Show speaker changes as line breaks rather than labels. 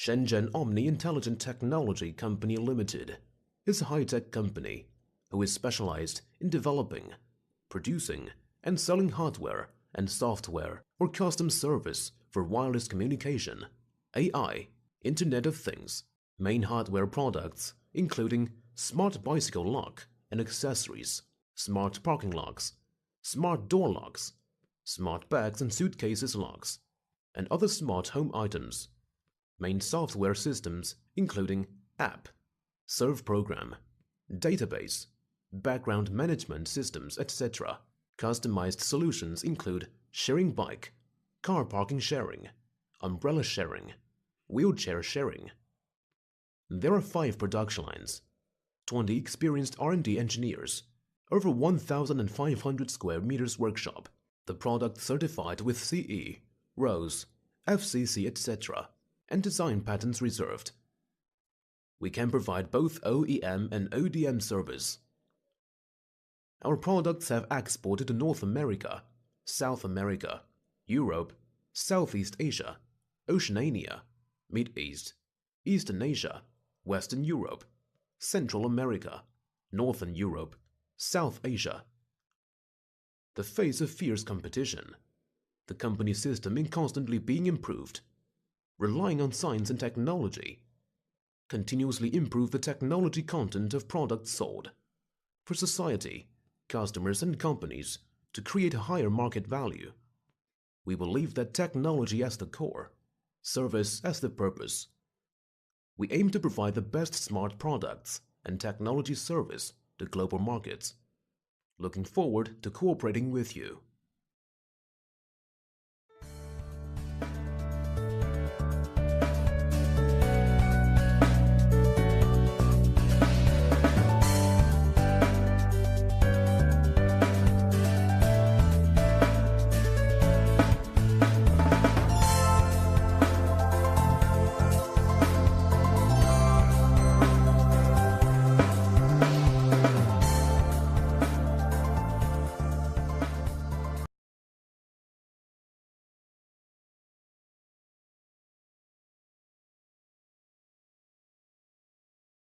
Shenzhen Omni Intelligent Technology Company Limited is a high-tech company who is specialized in developing, producing, and selling hardware and software or custom service for wireless communication, AI, Internet of Things, main hardware products including smart bicycle lock and accessories, smart parking locks, smart door locks, smart bags and suitcases locks, and other smart home items. Main software systems including app, serve program, database, background management systems, etc. Customized solutions include sharing bike, car parking sharing, umbrella sharing, wheelchair sharing. There are 5 production lines, 20 experienced R&D engineers, over 1,500 square meters workshop, the product certified with CE, RoHS, FCC, etc., and design patents reserved. We can provide both OEM and ODM service. Our products have exported to North America, South America, Europe, Southeast Asia, Oceania, Mid East, Eastern Asia, Western Europe, Central America, Northern Europe, South Asia. The face of fierce competition, the company system in constantly being improved, relying on science and technology, continuously improve the technology content of products sold, for society, customers and companies to create a higher market value. We believe that technology as the core, service as the purpose. We aim to provide the best smart products and technology service to global markets. Looking forward to cooperating with you.